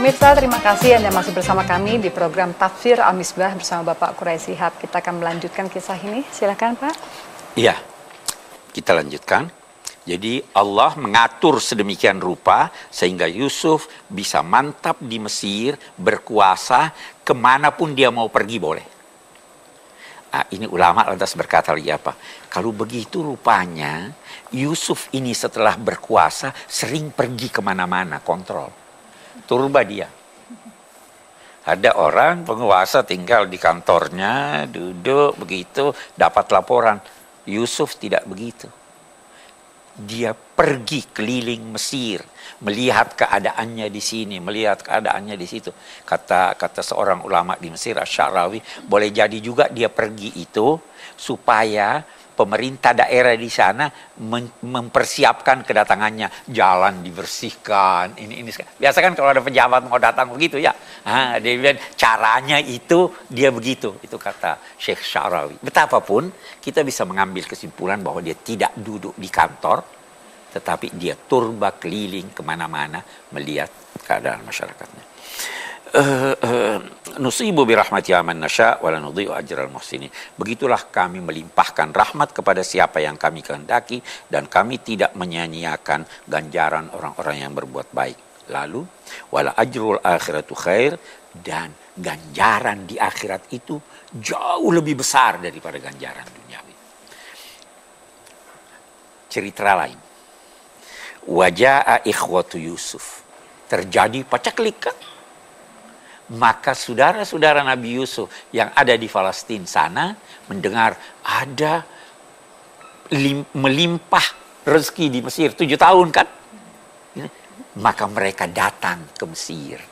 Pemirsa, terima kasih Anda masih bersama kami di program Tafsir Al-Misbah bersama Bapak Quraisy Shihab. Kita akan melanjutkan kisah ini. Silakan Pak. Iya, kita lanjutkan. Jadi Allah mengatur sedemikian rupa sehingga Yusuf bisa mantap di Mesir, berkuasa, kemanapun dia mau pergi boleh. Ini ulama lantas berkata lagi apa? Kalau begitu rupanya Yusuf ini setelah berkuasa sering pergi kemana-mana, kontrol. Turba dia. Ada orang penguasa tinggal di kantornya, duduk begitu, dapat laporan. Yusuf tidak begitu. Dia pergi keliling Mesir, melihat keadaannya di sini, melihat keadaannya di situ. Kata seorang ulama di Mesir, Asy-Sya'rawi, boleh jadi juga dia pergi itu supaya pemerintah daerah di sana mempersiapkan kedatangannya, jalan dibersihkan, ini. Biasa kan kalau ada pejabat mau datang begitu ya. Dia bilang caranya itu dia begitu. Itu kata Syekh Sya'rawi. Betapapun kita bisa mengambil kesimpulan bahwa dia tidak duduk di kantor, tetapi dia turba keliling kemana-mana melihat keadaan masyarakatnya. Nusibu birahmati man nasya wa la nudhi'u ajral muhsinin. Begitulah kami melimpahkan rahmat kepada siapa yang kami kehendaki dan kami tidak menyia-nyiakan ganjaran orang-orang yang berbuat baik. Lalu wala ajrul akhiratu khair, dan ganjaran di akhirat itu jauh lebih besar daripada ganjaran duniawi. Cerita lain. Waja'a ikhwatu Yusuf. Terjadi pacaklik. Maka saudara-saudara Nabi Yusuf yang ada di Palestina sana mendengar ada melimpah rezeki di Mesir 7 tahun kan. Maka mereka datang ke Mesir.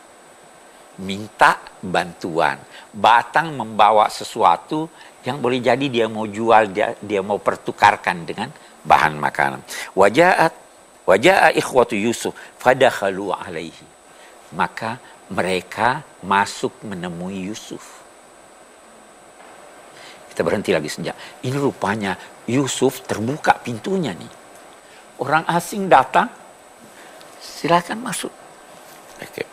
Minta bantuan. Batang membawa sesuatu yang boleh jadi dia mau jual, dia mau pertukarkan dengan bahan makanan. Waja'a ikhwatu Yusuf fadakhalu alaihi. Maka mereka masuk menemui Yusuf. Kita berhenti lagi sejak. Ini rupanya Yusuf terbuka pintunya nih. Orang asing datang, silakan masuk. Oke.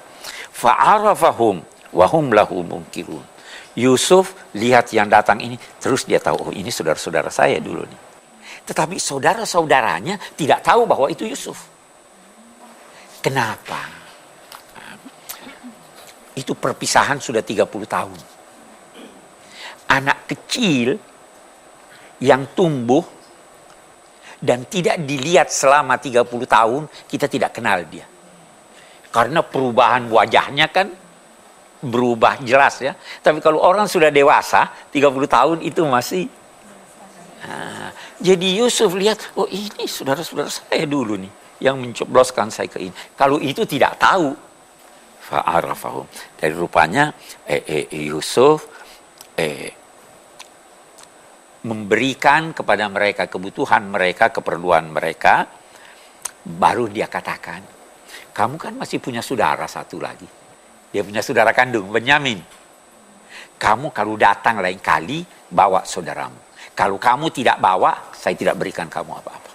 Fa'arafahum wa hum lahu munkirun. Yusuf lihat yang datang ini, terus dia tahu, oh ini saudara-saudara saya dulu nih. Tetapi saudara-saudaranya tidak tahu bahwa itu Yusuf. Kenapa? Itu perpisahan sudah 30 tahun. Anak kecil yang tumbuh dan tidak dilihat selama 30 tahun, kita tidak kenal dia. Karena perubahan wajahnya kan berubah jelas ya. Tapi kalau orang sudah dewasa, 30 tahun itu masih. Jadi Yusuf lihat, oh ini saudara-saudara saya dulu nih, yang mencobloskan saya ke ini. Kalau itu tidak tahu. Fa'arafahum. Dari rupanya Yusuf memberikan kepada mereka kebutuhan mereka, keperluan mereka. Baru dia katakan, kamu kan masih punya saudara satu lagi. Dia punya saudara kandung, Benyamin. Kamu kalau datang lain kali, bawa saudaramu. Kalau kamu tidak bawa, saya tidak berikan kamu apa-apa.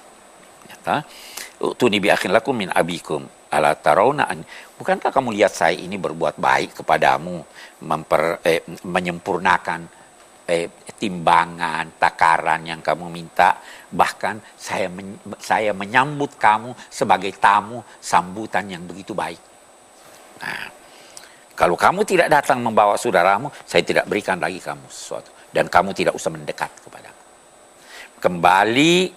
Utuni bi akhin lakum min abikum. Ala tarawna, bukankah kamu lihat saya ini berbuat baik kepadamu, menyempurnakan timbangan, takaran yang kamu minta, bahkan saya menyambut kamu sebagai tamu, sambutan yang begitu baik. Nah, kalau kamu tidak datang membawa saudaramu, saya tidak berikan lagi kamu sesuatu, dan kamu tidak usah mendekat kepadaku. Kembali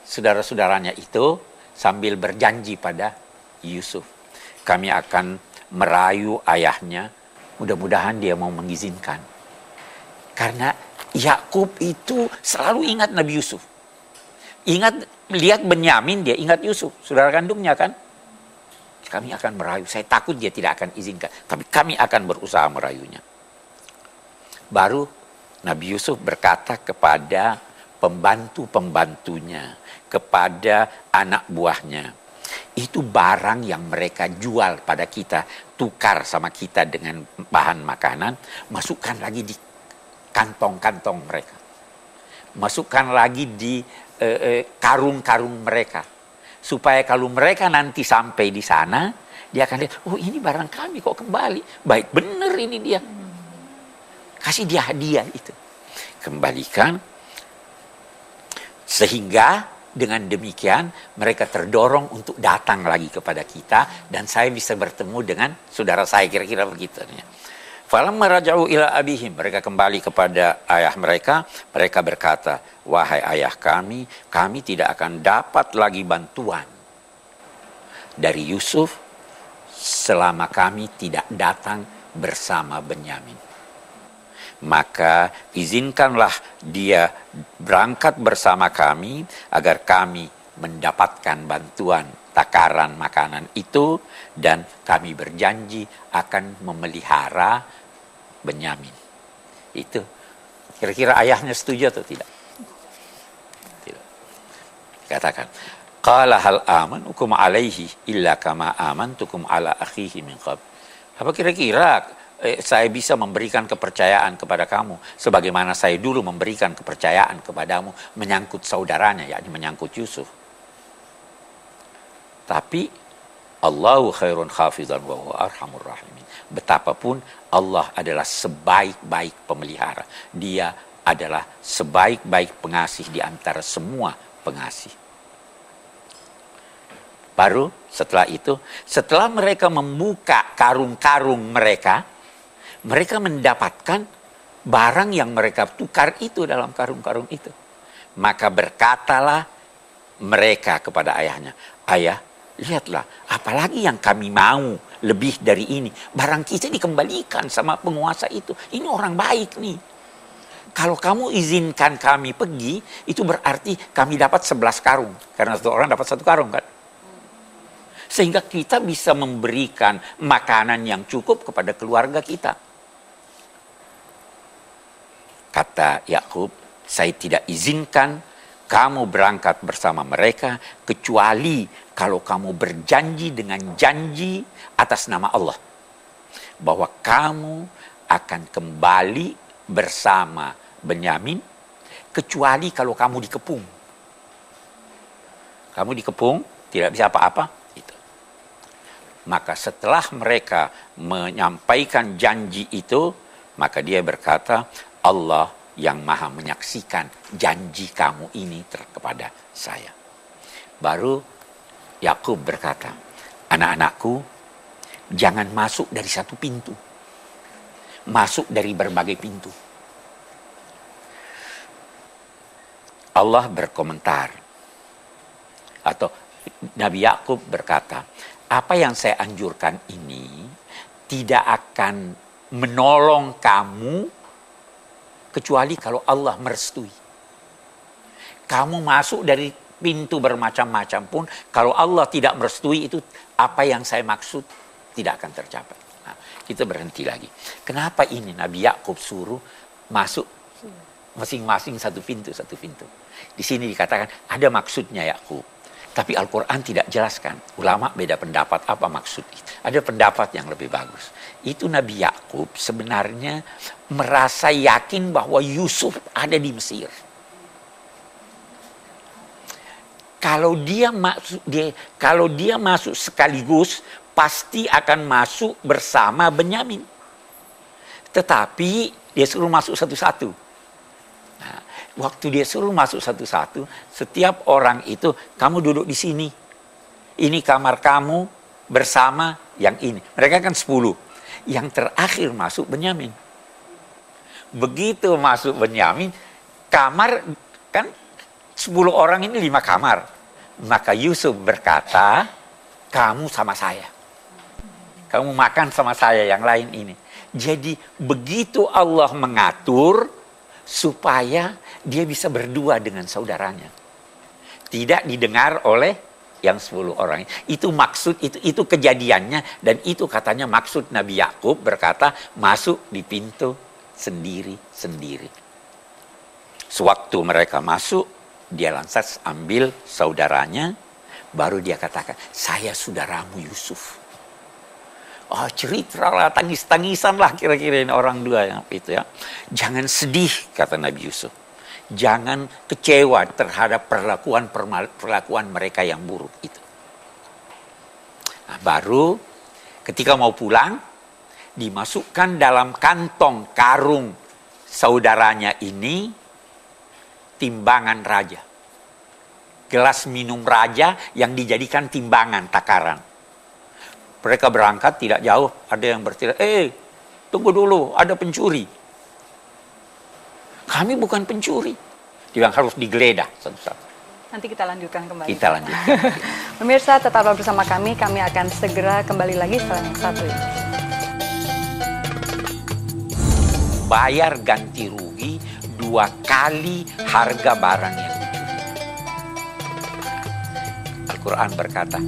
saudara-saudaranya itu sambil berjanji pada Yusuf, kami akan merayu ayahnya, mudah-mudahan dia mau mengizinkan. Karena Yakub itu selalu ingat Nabi Yusuf. Ingat, lihat Benyamin, dia ingat Yusuf, saudara kandungnya kan. Kami akan merayu, saya takut dia tidak akan izinkan, tapi kami akan berusaha merayunya. Baru Nabi Yusuf berkata kepada pembantu-pembantunya, kepada anak buahnya, itu barang yang mereka jual pada kita, tukar sama kita dengan bahan makanan, masukkan lagi di kantong-kantong mereka, masukkan lagi di karung-karung mereka, supaya kalau mereka nanti sampai di sana, Dia akan lihat, oh ini barang kami kok kembali. Baik benar ini dia. Kasih dia hadiah itu. Kembalikan. Sehingga dengan demikian mereka terdorong untuk datang lagi kepada kita. Dan saya bisa bertemu dengan saudara saya, kira-kira begitu. Falamma raja'u ila abihim, mereka kembali kepada ayah mereka, mereka berkata, wahai ayah kami tidak akan dapat lagi bantuan dari Yusuf selama kami tidak datang bersama Benyamin. Maka izinkanlah dia berangkat bersama kami agar kami mendapatkan bantuan takaran makanan itu, dan kami berjanji akan memelihara Benyamin. Itu kira-kira ayahnya setuju atau tidak? Tidak. Katakan, qala hal amanukum alaihi illa kama amantukum ala akhihi min qabl. Apa kira-kira saya bisa memberikan kepercayaan kepada kamu sebagaimana saya dulu memberikan kepercayaan kepadamu menyangkut saudaranya, yakni menyangkut Yusuf. Tapi Allahu khairun hafizan wa huwa arhamur rahimin. Betapapun Allah adalah sebaik-baik pemelihara. Dia adalah sebaik-baik pengasih di antara semua pengasih. Baru setelah itu, setelah mereka membuka karung-karung mereka, mereka mendapatkan barang yang mereka tukar itu dalam karung-karung itu. Maka berkatalah mereka kepada ayahnya, ayah, lihatlah, apalagi yang kami mau lebih dari ini. Barang kita dikembalikan sama penguasa itu. Ini orang baik nih. Kalau kamu izinkan kami pergi, itu berarti kami dapat 11 karung. Karena satu orang dapat 1 karung kan. Sehingga kita bisa memberikan makanan yang cukup kepada keluarga kita. Kata Yakub, saya tidak izinkan kamu berangkat bersama mereka kecuali kalau kamu berjanji dengan janji atas nama Allah bahwa kamu akan kembali bersama Benyamin, kecuali kalau kamu dikepung. Kamu dikepung, tidak bisa apa-apa. Itu. Maka setelah mereka menyampaikan janji itu, maka dia berkata, Allah yang maha menyaksikan janji kamu ini kepada saya. Baru Yakub berkata, anak-anakku, jangan masuk dari satu pintu. Masuk dari berbagai pintu. Allah berkomentar. Atau Nabi Yakub berkata, apa yang saya anjurkan ini tidak akan menolong kamu kecuali kalau Allah merestui. Kamu masuk dari pintu bermacam-macam pun, kalau Allah tidak merestui, itu apa yang saya maksud tidak akan tercapai. Nah, kita berhenti lagi. Kenapa ini Nabi Yakub suruh masuk masing-masing satu pintu. Di sini dikatakan ada maksudnya Yakub. Tapi Al-Quran tidak jelaskan. Ulama beda pendapat apa maksud itu. Ada pendapat yang lebih bagus. Itu Nabi Yakub sebenarnya merasa yakin bahwa Yusuf ada di Mesir. Kalau dia masuk sekaligus, pasti akan masuk bersama Benyamin. Tetapi dia suruh masuk satu-satu. Nah, waktu dia suruh masuk satu-satu, setiap orang itu, kamu duduk di sini. Ini kamar kamu bersama yang ini. Mereka kan 10. Yang terakhir masuk Benyamin. Begitu masuk Benyamin, kamar kan 10 orang ini 5 kamar. Maka Yusuf berkata, kamu sama saya. Kamu makan sama saya yang lain ini. Jadi begitu Allah mengatur supaya dia bisa berdua dengan saudaranya. Tidak didengar oleh yang 10 orang. Itu maksud, itu kejadiannya. Dan itu katanya maksud Nabi Yakub berkata, masuk di pintu sendiri-sendiri. Sewaktu mereka masuk, dia lantas ambil saudaranya, baru dia katakan, saya saudaramu Yusuf. Oh, cerita lah, tangis-tangisan lah kira-kira ini orang dua yang itu ya. Jangan sedih, kata Nabi Yusuf. Jangan kecewa terhadap perlakuan mereka yang buruk itu. Nah, baru Ketika mau pulang, dimasukkan dalam kantong karung saudaranya ini timbangan raja. Gelas minum raja yang dijadikan timbangan takaran. Mereka berangkat tidak jauh, ada yang berteriak, tunggu dulu, ada pencuri. Kami bukan pencuri. Dia bilang harus digeledah satu-satu. Nanti kita lanjutkan kembali. Kita lanjutkan. Pemirsa, tetaplah bersama kami akan segera kembali lagi setelah yang satu ini. Bayar ganti rugi 2 kali harga barang yang dicuri. Al-Quran berkata,